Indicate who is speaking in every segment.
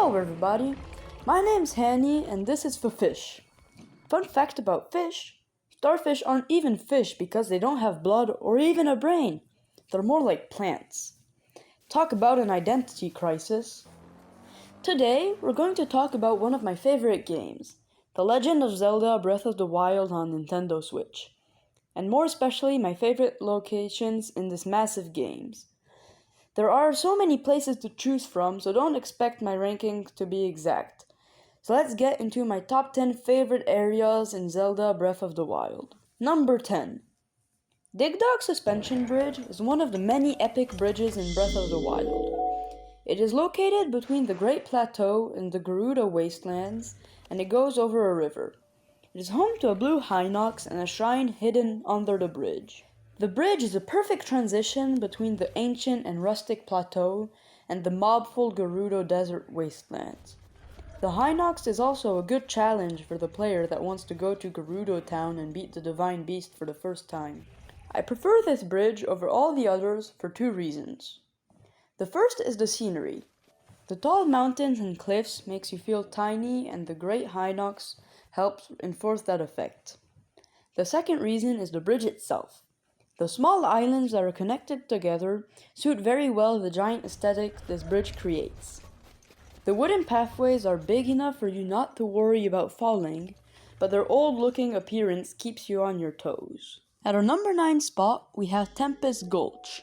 Speaker 1: Hello everybody, my name's Hanny and this is for fish. Fun fact about fish, starfish aren't even fish because they don't have blood or even a brain. They're more like plants. Talk about an identity crisis. Today, we're going to talk about one of my favorite games, The Legend of Zelda Breath of the Wild on Nintendo Switch, and more especially my favorite locations in this massive game. There are so many places to choose from, so don't expect my ranking to be exact. So let's get into my top 10 favorite areas in Zelda Breath of the Wild. Number 10. Dig Dog Suspension Bridge is one of the many epic bridges in Breath of the Wild. It is located between the Great Plateau and the Gerudo Wastelands, and it goes over a river. It is home to a blue Hinox and a shrine hidden under the bridge. The bridge is a perfect transition between the ancient and rustic plateau and the mobful Gerudo Desert Wastelands. The Hinox is also a good challenge for the player that wants to go to Gerudo Town and beat the Divine Beast for the first time. I prefer this bridge over all the others for two reasons. The first is the scenery. The tall mountains and cliffs makes you feel tiny, and the Great Hinox helps enforce that effect. The second reason is the bridge itself. The small islands that are connected together suit very well the giant aesthetic this bridge creates. The wooden pathways are big enough for you not to worry about falling, but their old-looking appearance keeps you on your toes. At our number 9 spot, we have Tempest Gulch.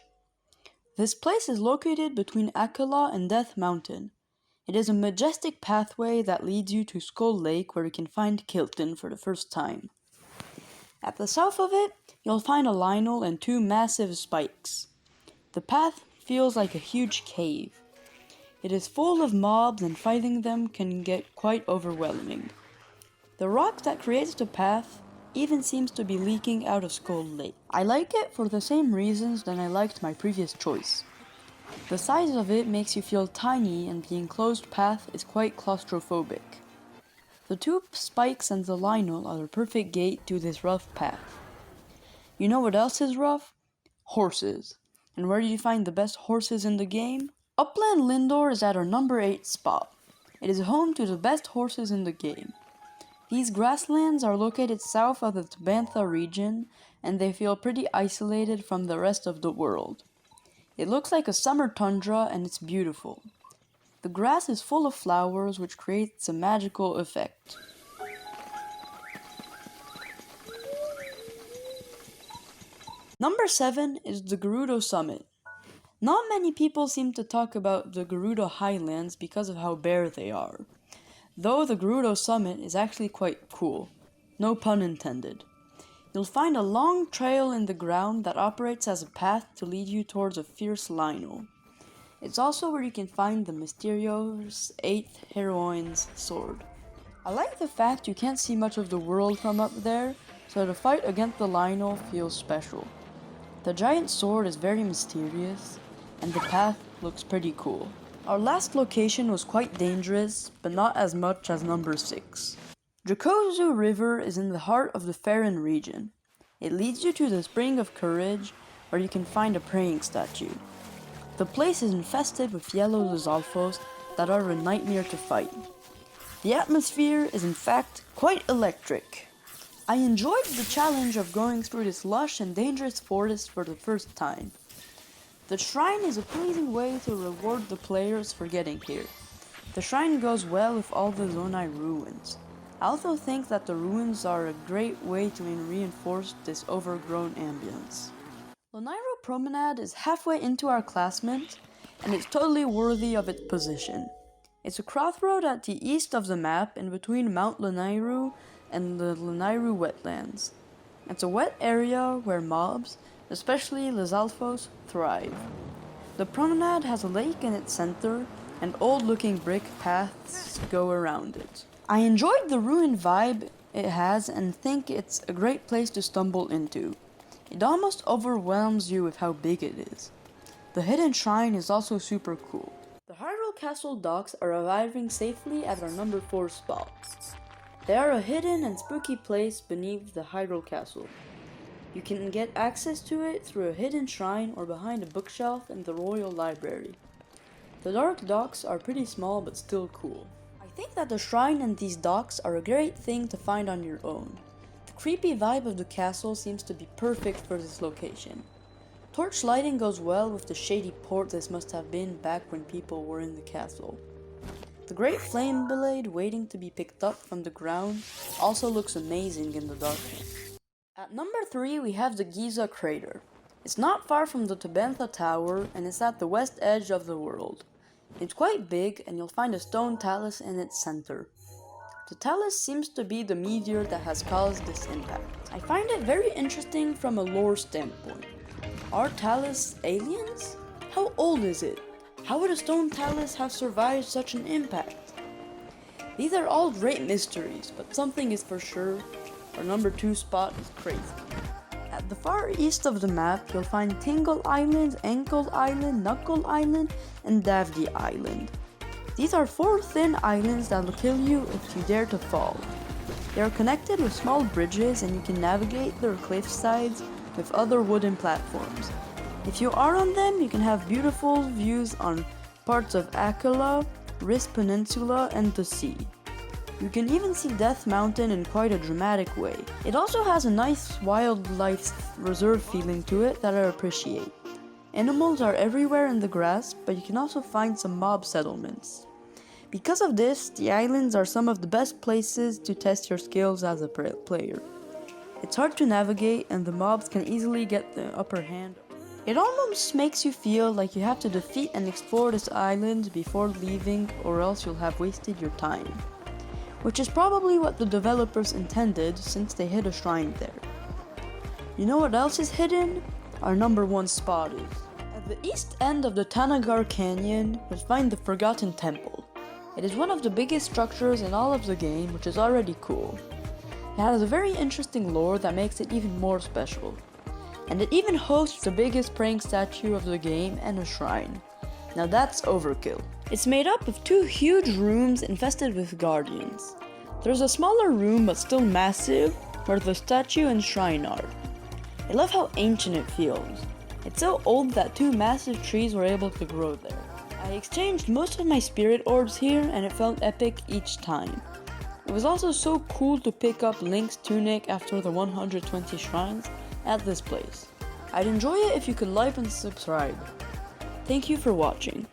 Speaker 1: This place is located between Akala and Death Mountain. It is a majestic pathway that leads you to Skull Lake, where you can find Kilton for the first time. At the south of it, you'll find a Lionel and two massive spikes. The path feels like a huge cave. It is full of mobs, and fighting them can get quite overwhelming. The rock that creates the path even seems to be leaking out of Skull Lake. I like it for the same reasons that I liked my previous choice. The size of it makes you feel tiny, and the enclosed path is quite claustrophobic. The two spikes and the Lionel are the perfect gate to this rough path. You know what else is rough? Horses. And where do you find the best horses in the game? Upland Lindor is at our number 8 spot. It is home to the best horses in the game. These grasslands are located south of the Tabantha region, and they feel pretty isolated from the rest of the world. It looks like a summer tundra, and it's beautiful. The grass is full of flowers, which creates a magical effect. Number 7 is the Gerudo Summit. Not many people seem to talk about the Gerudo Highlands because of how bare they are, though the Gerudo Summit is actually quite cool. No pun intended. You'll find a long trail in the ground that operates as a path to lead you towards a fierce Lionel. It's also where you can find the mysterious 8th Heroine's sword. I like the fact you can't see much of the world from up there, so the fight against the Lionel feels special. The giant sword is very mysterious, and the path looks pretty cool. Our last location was quite dangerous, but not as much as number 6. Jokozu River is in the heart of the Farron region. It leads you to the Spring of Courage, where you can find a praying statue. The place is infested with yellow Lizalfos that are a nightmare to fight. The atmosphere is in fact quite electric. I enjoyed the challenge of going through this lush and dangerous forest for the first time. The shrine is a pleasing way to reward the players for getting here. The shrine goes well with all the Zonai ruins. I also think that the ruins are a great way to reinforce this overgrown ambience. Lonairo Promenade is halfway into our classment, and it's totally worthy of its position. It's a crossroad at the east of the map in between Mount Lonairo and the Lonairo wetlands. It's a wet area where mobs, especially Lizalfos, thrive. The promenade has a lake in its center, and old-looking brick paths go around it. I enjoyed the ruined vibe it has and think it's a great place to stumble into. It almost overwhelms you with how big it is. The hidden shrine is also super cool. The Hyrule Castle docks are arriving safely at our number 4 spot. They are a hidden and spooky place beneath the Hyrule Castle. You can get access to it through a hidden shrine or behind a bookshelf in the Royal Library. The dark docks are pretty small but still cool. I think that the shrine and these docks are a great thing to find on your own. The creepy vibe of the castle seems to be perfect for this location. Torch lighting goes well with the shady port this must have been back when people were in the castle. The great flame blade waiting to be picked up from the ground also looks amazing in the darkness. At number 3 we have the Giza crater. It's not far from the Tabantha Tower and it's at the west edge of the world. It's quite big and you'll find a stone talus in its center. The talus seems to be the meteor that has caused this impact. I find it very interesting from a lore standpoint. Are talus aliens? How old is it? How would a stone talus have survived such an impact? These are all great mysteries, but something is for sure, our number 2 spot is crazy. At the far east of the map, you'll find Tingle Island, Ankle Island, Knuckle Island, and Davdi Island. These are 4 thin islands that will kill you if you dare to fall. They are connected with small bridges and you can navigate their cliff sides with other wooden platforms. If you are on them, you can have beautiful views on parts of Akela, Riss Peninsula, and the sea. You can even see Death Mountain in quite a dramatic way. It also has a nice wildlife reserve feeling to it that I appreciate. Animals are everywhere in the grass, but you can also find some mob settlements. Because of this, the islands are some of the best places to test your skills as a player. It's hard to navigate and the mobs can easily get the upper hand. It almost makes you feel like you have to defeat and explore this island before leaving or else you'll have wasted your time. Which is probably what the developers intended since they hid a shrine there. You know what else is hidden? Our number 1 spot is. At the east end of the Tanagar Canyon, you'll find the Forgotten Temple. It is one of the biggest structures in all of the game, which is already cool. It has a very interesting lore that makes it even more special. And it even hosts the biggest praying statue of the game and a shrine. Now that's overkill. It's made up of 2 huge rooms infested with guardians. There's a smaller room but still massive where the statue and shrine are. I love how ancient it feels. It's so old that 2 massive trees were able to grow there. I exchanged most of my spirit orbs here and it felt epic each time. It was also so cool to pick up Link's tunic after the 120 shrines at this place. I'd enjoy it if you could like and subscribe. Thank you for watching.